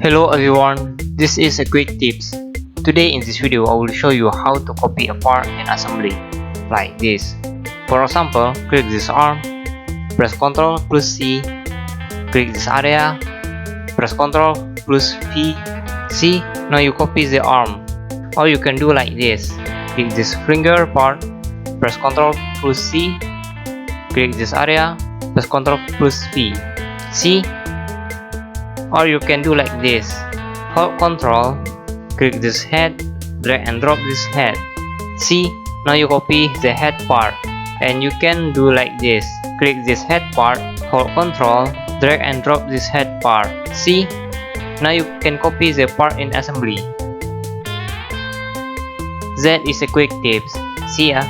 Hello everyone, this is a quick tips. Today in this video I will show you how to copy a part in assembly, like this. For example, click this arm, press Ctrl plus C, click this area, press Ctrl plus V. See, now you copy the arm. Or you can do like this, click this finger part, press Ctrl plus C, click this area, press Ctrl plus V. See? Or you can do like this, hold Ctrl, click this head, drag and drop this head. See, now you copy the head part. And you can do like this, click this head part, hold Ctrl, drag and drop this head part. See, now you can copy the part in assembly. That is a quick tips. See ya.